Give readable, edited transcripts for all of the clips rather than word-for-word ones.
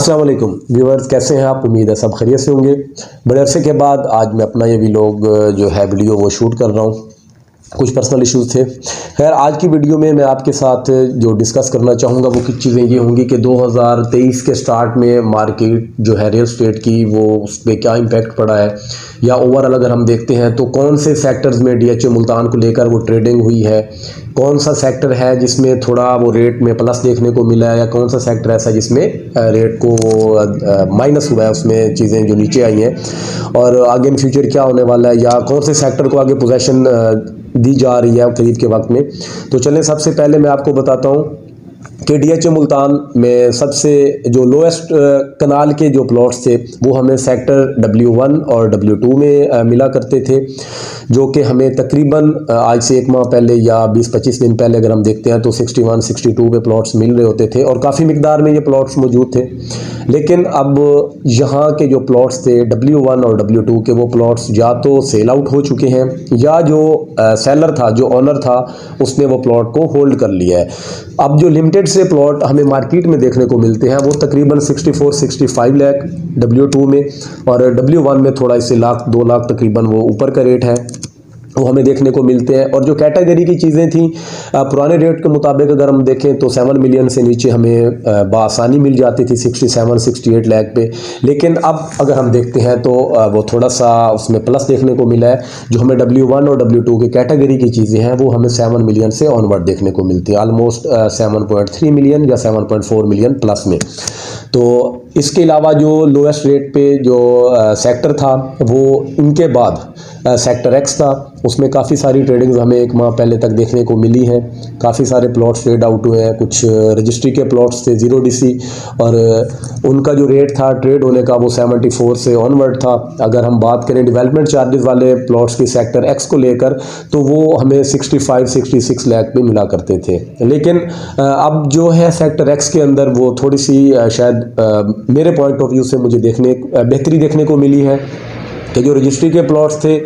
अस्सलाम वालेकुम व्यूअर्स, कैसे हैं आप? उम्मीद है सब खैरियत से होंगे। बड़े अरसे के बाद आज मैं अपना ये व्लॉग जो है वीडियो वो शूट कर रहा हूँ। कुछ पर्सनल इश्यूज़ थे। खैर, आज की वीडियो में मैं आपके साथ जो डिस्कस करना चाहूँगा वो कुछ चीज़ें ये होंगी कि 2023 के स्टार्ट में मार्केट जो है रियल एस्टेट की वो उस पर क्या इम्पेक्ट पड़ा है, या ओवरऑल अगर हम देखते हैं तो कौन से सेक्टर्स में डीएचए मुल्तान को लेकर वो ट्रेडिंग हुई है, कौन सा सेक्टर है जिसमें थोड़ा वो रेट में प्लस देखने को मिला है, या कौन सा सेक्टर ऐसा जिसमें रेट को माइनस हुआ है, उसमें चीज़ें जो नीचे आई हैं, और आगे इन फ्यूचर क्या होने वाला है, या कौन से सेक्टर को आगे पोजीशन दी जा रही है खरीद के वक्त में। तो चलें, सबसे पहले मैं आपको बताता हूँ कि डीएचए मुल्तान में सबसे जो लोएस्ट कनाल के जो प्लॉट्स थे वो हमें सेक्टर W1 और W2 में मिला करते थे, जो कि हमें तकरीबन आज से एक माह पहले या 20-25 दिन पहले अगर हम देखते हैं तो 61-62 पे प्लॉट्स मिल रहे होते थे, और काफ़ी मिकदार में ये प्लॉट्स मौजूद थे। लेकिन अब यहाँ के जो प्लॉट्स थे W1 और W2 के, वो प्लॉट्स या तो सेल आउट हो चुके हैं, या जो सेलर था, जो ओनर था, उसने वो प्लॉट को होल्ड कर लिया है। अब जो लिमिटेड से प्लॉट हमें मार्केट में देखने को मिलते हैं वो तकरीबन 64-65 लाख W2 में, और W1 में थोड़ा इससे लाख 2 लाख तकरीबन वो ऊपर का रेट है, वो हमें देखने को मिलते हैं। और जो कैटेगरी की चीज़ें थी पुराने रेट के मुताबिक अगर हम देखें तो 7 मिलियन से नीचे हमें बआसानी मिल जाती थी 67-68 लाख पे। लेकिन अब अगर हम देखते हैं तो वो थोड़ा सा उसमें प्लस देखने को मिला है। जो हमें W1 और W2 की कैटेगरी की चीज़ें हैं वो हमें 7 मिलियन से ऑनवर्ड देखने को मिलती है, ऑलमोस्ट 7.3 मिलियन या 7.4 मिलियन प्लस में। तो इसके अलावा जो लोएस्ट रेट पे जो सेक्टर था वो इनके बाद सेक्टर एक्स था, उसमें काफ़ी सारी ट्रेडिंग्स हमें एक माह पहले तक देखने को मिली हैं। काफ़ी सारे प्लॉट्स ट्रेड आउट हुए हैं, कुछ रजिस्ट्री के प्लॉट्स थे 0 DC, और उनका जो रेट था ट्रेड होने का वो 74 से ऑनवर्ड था। अगर हम बात करें डेवलपमेंट चार्जेस वाले प्लॉट्स की सेक्टर एक्स को लेकर तो वो हमें 65-66 लाख पे मिला करते थे। लेकिन अब जो है सेक्टर एक्स के अंदर वो थोड़ी सी शायद मेरे पॉइंट ऑफ व्यू से मुझे बेहतरी देखने को मिली है कि जो रजिस्ट्री के प्लॉट्स थे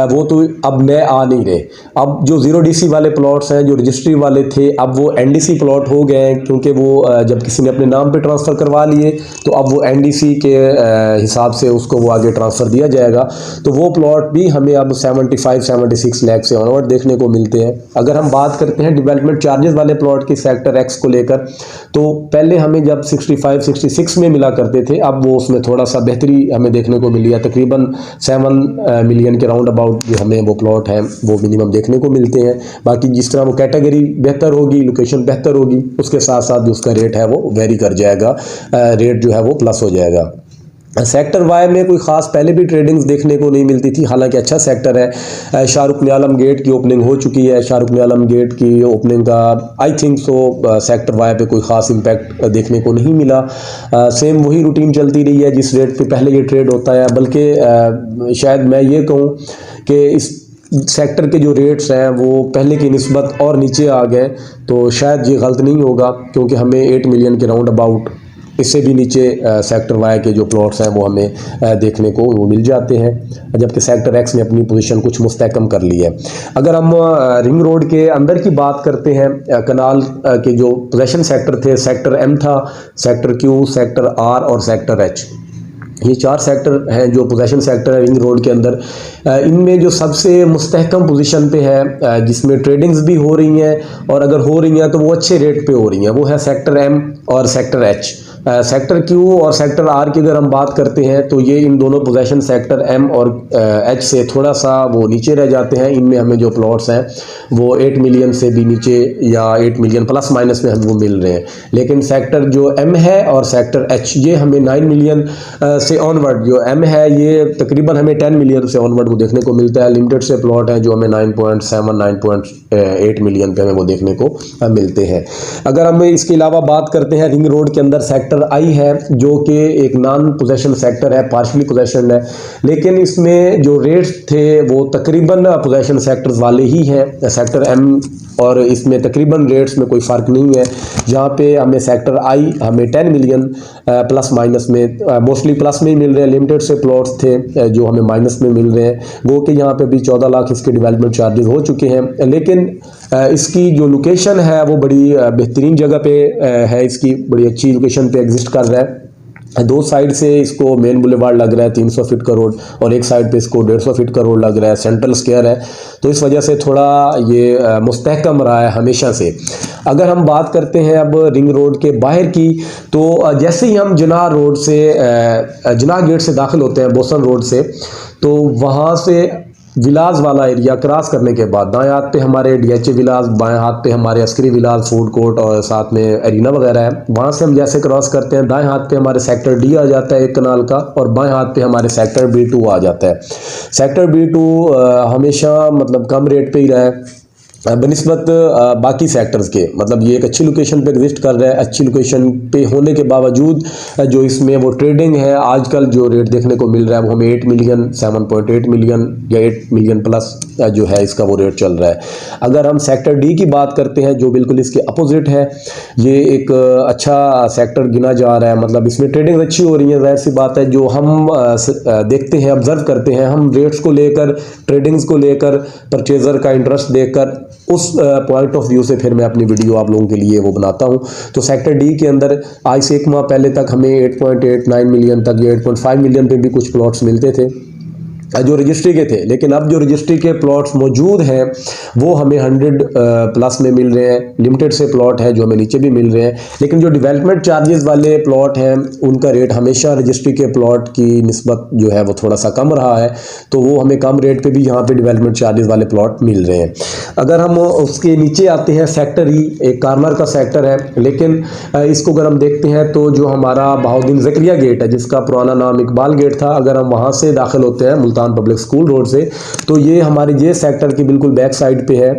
वो तो अब नए आ नहीं रहे। अब जो 0 DC वाले प्लॉट्स हैं जो रजिस्ट्री वाले थे, अब वो NDC प्लॉट हो गए हैं, क्योंकि वो जब किसी ने अपने नाम पे ट्रांसफ़र करवा लिए तो अब वो NDC के हिसाब से उसको वो आगे ट्रांसफ़र दिया जाएगा। तो वो प्लॉट भी हमें अब 75-76 लाख से ऑनवर्ड देखने को मिलते हैं। अगर हम बात करते हैं डेवलपमेंट चार्जेस वाले प्लॉट की सेक्टर एक्स को लेकर, तो पहले हमें जब 65-66 में मिला करते थे, अब वो उसमें थोड़ा सा बेहतरी हमें देखने को मिली है। तकरीबन 7 मिलियन के राउंड अबाउट जो हमें वो प्लॉट हैं वो मिनिमम देखने को मिलते हैं। बाकी जिस तरह वो कैटेगरी बेहतर होगी, लोकेशन बेहतर होगी, उसके साथ साथ जो उसका रेट है वो वेरी कर जाएगा, रेट जो है वो प्लस हो जाएगा। सेक्टर वाई में कोई ख़ास पहले भी ट्रेडिंग्स देखने को नहीं मिलती थी, हालांकि अच्छा सेक्टर है। शाहरुख आलम गेट की ओपनिंग हो चुकी है। शाहरुख आलम गेट की ओपनिंग का I think so sector Y पे कोई ख़ास इम्पैक्ट देखने को नहीं मिला। सेम वही रूटीन चलती रही है जिस रेट पे पहले ये ट्रेड होता है। बल्कि शायद मैं ये कहूँ कि इस सेक्टर के जो रेट्स हैं वो पहले की निस्बत और नीचे आ गए, तो शायद ये गलत नहीं होगा, क्योंकि हमें 8 मिलियन के राउंड अबाउट इससे भी नीचे सेक्टर वाई के जो प्लॉट्स हैं वो हमें देखने को वो मिल जाते हैं, जबकि सेक्टर एक्स ने अपनी पोजीशन कुछ मुस्तहकम कर ली है। अगर हम रिंग रोड के अंदर की बात करते हैं, कनाल के जो पोजीशन सेक्टर थे, सेक्टर एम था, सेक्टर क्यू, सेक्टर आर और सेक्टर एच, ये 4 सेक्टर हैं जो पोजीशन सेक्टर है रिंग रोड के अंदर। इनमें जो सबसे मुस्तहकम पोजीशन पे है, जिसमें ट्रेडिंग्स भी हो रही हैं, और अगर हो रही हैं तो वो अच्छे रेट पे हो रही हैं, वो है सेक्टर एम और सेक्टर एच। सेक्टर क्यू और सेक्टर आर की अगर हम बात करते हैं तो ये इन दोनों पोजीशन सेक्टर एम और एच से थोड़ा सा वो नीचे रह जाते हैं। इनमें हमें जो प्लॉट्स हैं वो 8 मिलियन से भी नीचे या 8 मिलियन प्लस माइनस में हमें वो मिल रहे हैं। लेकिन सेक्टर जो एम है और सेक्टर एच, ये हमें 9 मिलियन से ऑनवर्ड, जो एम है ये तकरीबन हमें 10 मिलियन से ऑनवर्ड वो देखने को मिलता है। लिमिटेड से प्लॉट हैं जो हमें 9.8 मिलियन पे हमें वो देखने को मिलते हैं। अगर हम इसके अलावा बात करते हैं रिंग रोड के अंदर सेक्टर आई है, जो कि एक नॉन पोजेशन सेक्टर है, पार्शली पोजेशन है, लेकिन इसमें जो रेट्स थे वो तकरीबन पोजेशन सेक्टर्स वाले ही हैं, सेक्टर एम, और इसमें तकरीबन रेट्स में कोई फ़र्क नहीं है। जहाँ पे हमें सेक्टर आई हमें 10 मिलियन प्लस माइनस में, मोस्टली प्लस में ही मिल रहे हैं। लिमिटेड से प्लॉट्स थे जो हमें माइनस में मिल रहे हैं, गो कि यहाँ पे भी 14 लाख इसके डेवलपमेंट चार्जेस हो चुके हैं। लेकिन इसकी जो लोकेशन है वो बड़ी बेहतरीन जगह पे है, इसकी बड़ी अच्छी लोकेशन पे एग्जिस्ट कर रहा है। दो साइड से इसको मेन बुलेवार्ड लग रहा है 300 फीट का रोड, और एक साइड पे इसको 150 फीट का रोड लग रहा है, सेंट्रल स्क्वायर है। तो इस वजह से थोड़ा ये मुस्तहकम रहा है हमेशा से। अगर हम बात करते हैं अब रिंग रोड के बाहर की, तो जैसे ही हम जिनाह रोड से जिनाह गेट से दाखिल होते हैं बोसन रोड से, तो वहाँ से विलास वाला एरिया क्रॉस करने के बाद दाएं हाथ पे हमारे DHA विलास, बाएं हाथ पे हमारे अस्करी विलास फूड कोर्ट और साथ में एरिना वगैरह है। वहाँ से हम जैसे क्रॉस करते हैं, दाएं हाथ पे हमारे सेक्टर D आ जाता है 1 कनाल का, और बाएं हाथ पे हमारे सेक्टर B2 आ जाता है। सेक्टर B2 हमेशा मतलब कम रेट पे ही रहा है बनिस्बत बाकी सेक्टर्स के। मतलब ये एक अच्छी लोकेशन पे एग्जिस्ट कर रहा है। अच्छी लोकेशन पे होने के बावजूद जो इसमें वो ट्रेडिंग है, आजकल जो रेट देखने को मिल रहा है वो हमें 8 मिलियन, 7.8 मिलियन या 8 मिलियन प्लस जो है इसका वो रेट चल रहा है। अगर हम सेक्टर D की बात करते हैं, जो बिल्कुल इसके अपोजिट है, ये एक अच्छा सेक्टर गिना जा रहा है। मतलब इसमें ट्रेडिंग अच्छी हो रही है, जाहिर सी बात है। जो हम देखते हैं, ऑब्जर्व करते हैं, हम रेट्स को लेकर, ट्रेडिंग्स को लेकर, परचेजर का इंटरेस्ट देखकर, उस पॉइंट ऑफ व्यू से फिर मैं अपनी वीडियो आप लोगों के लिए वो बनाता हूं। तो सेक्टर D के अंदर आज से 1 माह पहले तक हमें 8.89 मिलियन तक या 8.5 मिलियन पे भी कुछ प्लॉट्स मिलते थे जो रजिस्ट्री के थे। लेकिन अब जो रजिस्ट्री के प्लॉट्स मौजूद हैं वो हमें 100 प्लस में मिल रहे हैं। लिमिटेड से प्लॉट है जो हमें नीचे भी मिल रहे हैं। लेकिन जो डेवलपमेंट चार्जेस वाले प्लॉट हैं उनका रेट हमेशा रजिस्ट्री के प्लॉट की निस्बत जो है वो थोड़ा सा कम रहा है, तो वो हमें कम रेट पे भी यहाँ पे डेवलपमेंट चार्जेस वाले प्लॉट मिल रहे हैं। अगर हम उसके नीचे आते हैं, सेक्टर E एक कॉर्नर का सेक्टर है, लेकिन इसको अगर हम देखते हैं तो जो हमारा बहाउद्दीन ज़करिया गेट है, जिसका पुराना नाम इकबाल गेट था, अगर हम वहाँ से दाखिल होते हैं मुल्तान पब्लिक स्कूल रोड से, तो ये हमारे ये सेक्टर की बिल्कुल बैक साइड पे है।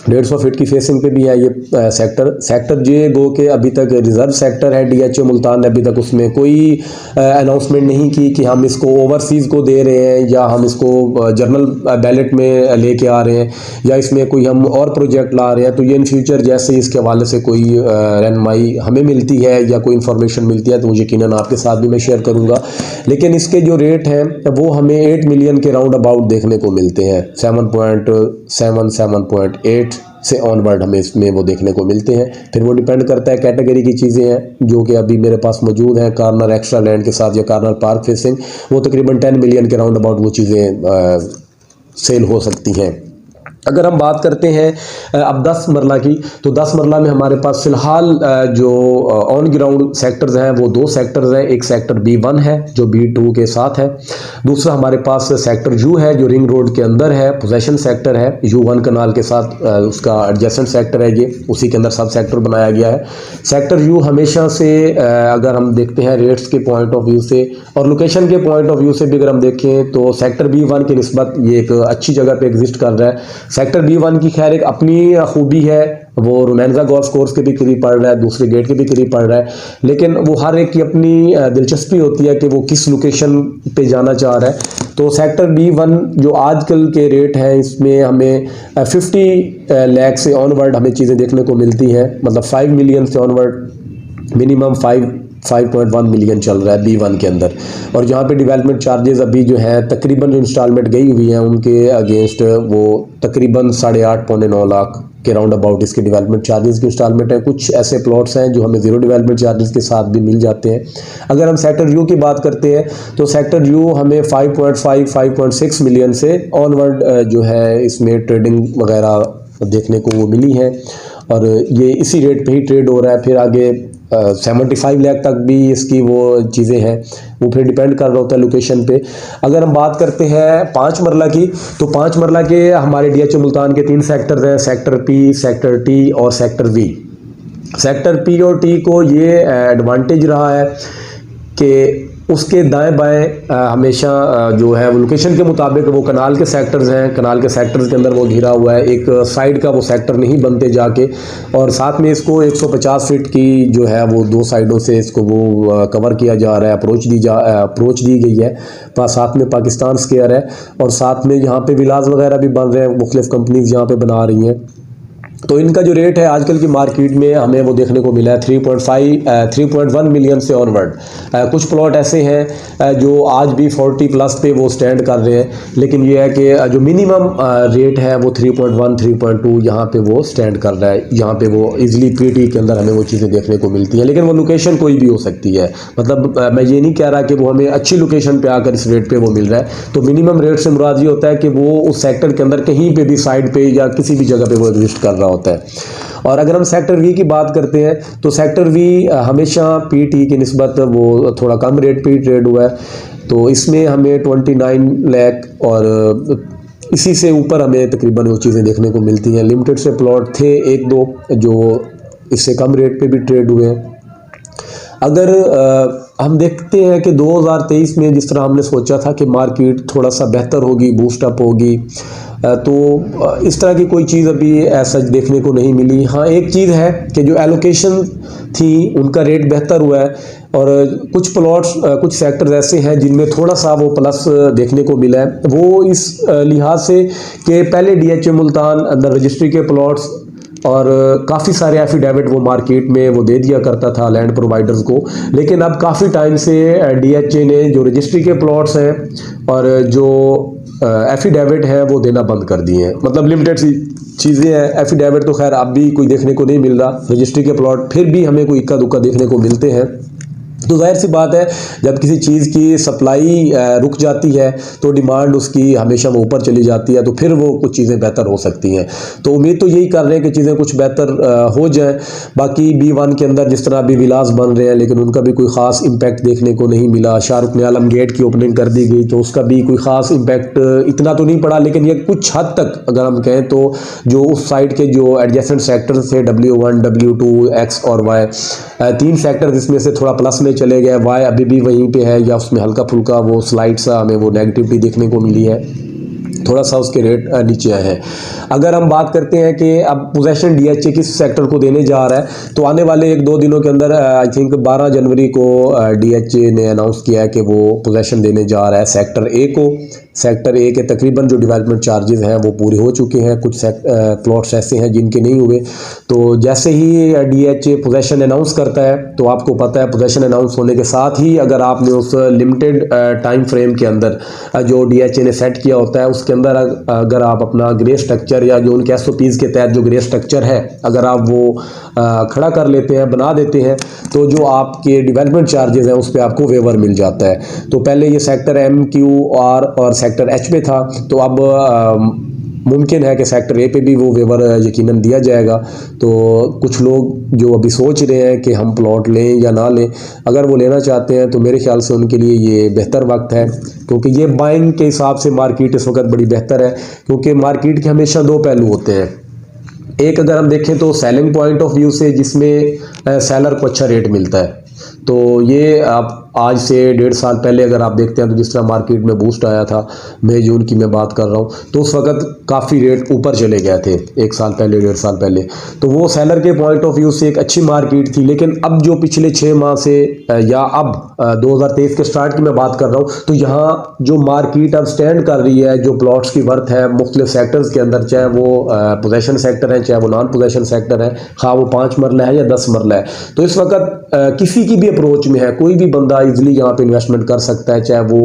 150 फीट की फेसिंग पे भी है ये सेक्टर जे गो के अभी तक रिजर्व सेक्टर है। DHA मुल्तान ने अभी तक उसमें कोई अनाउंसमेंट नहीं की कि हम इसको ओवरसीज़ को दे रहे हैं या हम इसको जर्नल बैलेट में लेके आ रहे हैं या इसमें कोई हम और प्रोजेक्ट ला रहे हैं। तो ये इन फ्यूचर जैसे इसके हवाले से कोई रहनुमाई हमें मिलती है या कोई इन्फॉर्मेशन मिलती है तो वो यकीनन आपके साथ भी मैं शेयर करूँगा। लेकिन इसके जो रेट हैं वो हमें 8 मिलियन के राउंड अबाउट देखने को मिलते हैं। 7.7 7.8 से ऑनवर्ड हमें इसमें वो देखने को मिलते हैं। फिर वो डिपेंड करता है, कैटेगरी की चीज़ें हैं जो कि अभी मेरे पास मौजूद हैं कॉर्नर एक्स्ट्रा लैंड के साथ या कॉर्नर पार्क फेसिंग, वो तकरीबन 10 मिलियन के राउंड अबाउट वो चीज़ें सेल हो सकती हैं। अगर हम बात करते हैं अब 10 मरला की, तो 10 मरला में हमारे पास फ़िलहाल जो ऑन ग्राउंड सेक्टर्स हैं वो 2 सेक्टर्स हैं। एक सेक्टर B1 है जो B2 के साथ है। दूसरा हमारे पास सेक्टर U है जो रिंग रोड के अंदर है, पोजेशन सेक्टर है। U1 कनाल के साथ उसका एडजेसेंट सेक्टर है, ये उसी के अंदर सब सेक्टर बनाया गया है। सेक्टर U हमेशा से अगर हम देखते हैं रेट्स के पॉइंट ऑफ व्यू से और लोकेशन के पॉइंट ऑफ व्यू से भी अगर हम देखें तो सेक्टर B1 की निस्बत ये एक अच्छी जगह पे एग्जिस्ट कर रहा है। सेक्टर B1 की खैर एक अपनी खूबी है, वो रोमांजा गोल्फ कोर्स के भी करीब पड़ रहा है, दूसरे गेट के भी करीब पड़ रहा है। लेकिन वो हर एक की अपनी दिलचस्पी होती है कि वो किस लोकेशन पे जाना चाह रहा है। तो सेक्टर B1 जो आजकल के रेट हैं इसमें हमें 50 लाख से ऑनवर्ड हमें चीज़ें देखने को मिलती हैं। मतलब 5 मिलियन से ऑनवर्ड मिनिमम 5.1 मिलियन चल रहा है B1 के अंदर। और जहाँ पे डेवलपमेंट चार्जेस अभी जो है तकरीबन जो इंस्टॉलमेंट गई हुई हैं उनके अगेंस्ट वो तकरीबन 8.5 पौने 9 लाख के राउंड अबाउट इसके डेवलपमेंट चार्जेस की इंस्टॉलमेंट है। कुछ ऐसे प्लॉट्स हैं जो हमें ज़ीरो डेवलपमेंट चार्जेस के साथ भी मिल जाते हैं। अगर हम सेक्टर U की बात करते हैं तो सेक्टर U हमें 5.6 मिलियन से ऑनवर्ड जो है इसमें ट्रेडिंग वगैरह देखने को वो मिली है और ये इसी रेट पे ही ट्रेड हो रहा है। फिर आगे 75 लाख तक भी इसकी वो चीज़ें हैं, वो फिर डिपेंड कर रहा होता है लोकेशन पे। अगर हम बात करते हैं 5 मरला की, तो 5 मरला के हमारे DHA मुल्तान के 3 सेक्टर्स हैं, सेक्टर P, सेक्टर T और सेक्टर V। सेक्टर P और T को ये एडवांटेज रहा है कि उसके दाएं बाएं हमेशा जो है वो लोकेशन के मुताबिक वो कनाल के सेक्टर्स हैं। कनाल के सेक्टर्स के अंदर वो घिरा हुआ है, एक साइड का वो सेक्टर नहीं बनते जाके। और साथ में इसको 150 फीट की जो है वो 2 साइडों से इसको वो कवर किया जा रहा है, अप्रोच दी गई है। साथ में पाकिस्तान स्क्वायर है और साथ में यहाँ पे विलास वगैरह भी बन रहे हैं, मुख्तलिफ कंपनीज यहाँ पे बना रही हैं। तो इनका जो रेट है आजकल की मार्केट में हमें वो देखने को मिला है 3.1 मिलियन से ऑनवर्ड। कुछ प्लॉट ऐसे हैं जो आज भी 40 प्लस पे वो स्टैंड कर रहे हैं, लेकिन ये है कि जो मिनिमम रेट है वो 3.1 3.2 यहाँ पे वो स्टैंड कर रहा है। यहाँ पे वो इजीली पीटी के अंदर हमें वो चीज़ें देखने को मिलती हैं, लेकिन वो लोकेशन कोई भी हो सकती है। मतलब मैं ये नहीं कह रहा कि वो हमें अच्छी लोकेशन पे आकर इस रेट पे वो मिल रहा है। तो मिनिमम रेट से मुराद ये होता है कि वो उस सेक्टर के अंदर कहीं पे भी साइड पे या किसी भी जगह पे वो एग्जिस्ट कर रहा होता है। और अगर हम सेक्टर वी की बात करते हैं तो सेक्टर वी हमेशा पीटी की निस्बत वो थोड़ा कम रेट पे ट्रेड हुआ है। तो इसमें हमें 29 लाख और इसी से ऊपर हमें तकरीबन वो चीज़ें देखने को मिलती हैं। लिमिटेड से प्लॉट थे एक दो जो इससे कम रेट पे भी ट्रेड हुए हैं। अगर हम देखते हैं कि 2023 में जिस तरह हमने सोचा था कि मार्केट थोड़ा सा बेहतर होगी, बूस्टअप होगी, तो इस तरह की कोई चीज़ अभी ऐसा देखने को नहीं मिली। हाँ, एक चीज़ है कि जो एलोकेशन थी उनका रेट बेहतर हुआ है, और कुछ प्लॉट्स कुछ सेक्टर्स ऐसे हैं जिनमें थोड़ा सा वो प्लस देखने को मिला है। वो इस लिहाज से कि पहले DHA मुल्तान अंदर रजिस्ट्री के प्लॉट्स और काफ़ी सारे एफिडेविट वो मार्केट में वो दे दिया करता था लैंड प्रोवाइडर्स को, लेकिन अब काफ़ी टाइम से DHA ने जो रजिस्ट्री के प्लॉट्स हैं और जो एफिडेविट है वो देना बंद कर दिए हैं। मतलब लिमिटेड सी चीज़ें हैं। एफिडेविट तो खैर अब भी कोई देखने को नहीं मिल रहा, रजिस्ट्री के प्लॉट फिर भी हमें कोई इक्का दुक्का देखने को मिलते हैं। तो जाहिर सी बात है, जब किसी चीज़ की सप्लाई रुक जाती है तो डिमांड उसकी हमेशा वो ऊपर चली जाती है, तो फिर वो कुछ चीज़ें बेहतर हो सकती हैं। तो उम्मीद तो यही कर रहे हैं कि चीज़ें कुछ बेहतर हो जाएं। बाकी B1 के अंदर जिस तरह अभी विलास बन रहे हैं, लेकिन उनका भी कोई ख़ास इम्पैक्ट देखने को नहीं मिला। शाहरुख आलम गेट की ओपनिंग कर दी गई तो उसका भी कोई ख़ास इम्पैक्ट इतना तो नहीं पड़ा, लेकिन ये कुछ हद तक अगर हम कहें तो जो उस साइड के जो एडजेसेंट सेक्टर्स थे W1 W2 X और Y, 3 सेक्टर इसमें से थोड़ा प्लस में चले गए। Y अभी भी वहीं पे है या उसमें हल्का फुल्का वो स्लाइड सा हमें वो नेगेटिविटी देखने को मिली है, थोड़ा सा उसके रेट नीचे आए हैं। अगर हम बात करते हैं कि अब पोजेशन DHA किस सेक्टर को देने जा रहा है, तो आने वाले 1-2 दिनों के अंदर आई थिंक 12 जनवरी को DHA ने अनाउंस किया है कि वो पोजेशन देने जा रहा है सेक्टर A को। सेक्टर A के तकरीबन जो डेवलपमेंट चार्जेस हैं वो पूरे हो चुके हैं। कुछ प्लॉट्स ऐसे हैं जिनके नहीं हुए। तो जैसे ही DHA पोजेशन अनाउंस करता है, तो आपको पता है पोजेशन अनाउंस होने के साथ ही अगर आपने उस लिमिटेड टाइम फ्रेम के अंदर जो DHA ने सेट किया होता है उसके अंदर अगर आप अपना ग्रे स्ट्रक्चर या जो उनके SOPs के तहत जो ग्रे स्ट्रक्चर है अगर आप वो खड़ा कर लेते हैं, बना देते हैं, तो जो आपके डेवलपमेंट चार्जेस हैं उस पर आपको वेवर मिल जाता है। तो पहले ये सेक्टर MQR और सेक्टर H पे था, तो अब मुमकिन है कि सेक्टर A पे भी वो वेवर यकीनन दिया जाएगा। तो कुछ लोग जो अभी सोच रहे हैं कि हम प्लॉट लें या ना लें, अगर वो लेना चाहते हैं तो मेरे ख्याल से उनके लिए ये बेहतर वक्त है, क्योंकि ये बाइंग के हिसाब से मार्केट इस वक्त बड़ी बेहतर है। क्योंकि मार्केट के हमेशा 2 पहलू होते हैं। एक अगर हम देखें तो सेलिंग पॉइंट ऑफ व्यू से, जिसमें सेलर को अच्छा रेट मिलता है। तो ये आप आज से 1.5 साल पहले अगर आप देखते हैं तो जिस तरह मार्केट में बूस्ट आया था, मई जून की मैं बात कर रहा हूँ, तो उस वक्त काफ़ी रेट ऊपर चले गए थे 1 साल पहले 1.5 साल पहले। तो वो सेलर के पॉइंट ऑफ व्यू से एक अच्छी मार्केट थी। लेकिन अब जो पिछले 6 माह से या अब 2023 के स्टार्ट की मैं बात कर रहा हूँ, तो यहाँ जो मार्केट अब स्टैंड कर रही है, जो प्लॉट्स की वर्थ है मुख्तलिफ सेक्टर्स के अंदर, चाहे वो पोजेशन सेक्टर है चाहे वो नॉन पोजेशन सेक्टर है, खा वो 5 मरला है या 10 मरला है, तो इस वक्त किसी की भी अप्रोच में है, कोई भी बंदा इजीली यहाँ पे इन्वेस्टमेंट कर सकता है। चाहे वो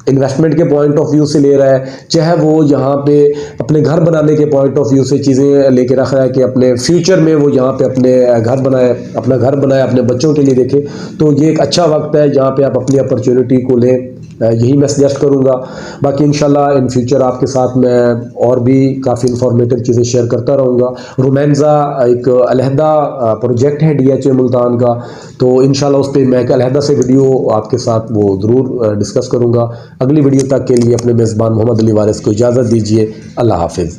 इन्वेस्टमेंट के पॉइंट ऑफ व्यू से ले रहा है, चाहे वो यहाँ पे अपने घर बनाने के पॉइंट ऑफ व्यू से चीज़ें लेके रख रहा है कि अपने फ्यूचर में वो यहाँ पे अपने घर बनाए, अपना घर बनाए, अपने बच्चों के लिए देखे। तो ये एक अच्छा वक्त है जहाँ पे आप अपनी अपॉर्चुनिटी को लें, यही मैं सजेस्ट करूँगा। बाकी इंशाल्लाह इन फ्यूचर आपके साथ मैं और भी काफ़ी इंफॉर्मेटिव चीज़ें शेयर करता रहूँगा। रोमांजा एक अलहदा प्रोजेक्ट है DHA मुल्तान का, तो इंशाल्लाह उस पर मैं एक अलहदा से वीडियो आपके साथ वो ज़रूर डिस्कस करूँगा। अगली वीडियो तक के लिए अपने मेज़बान मोहम्मद अली वारिस को इजाज़त दीजिए। अल्लाह हाफिज़।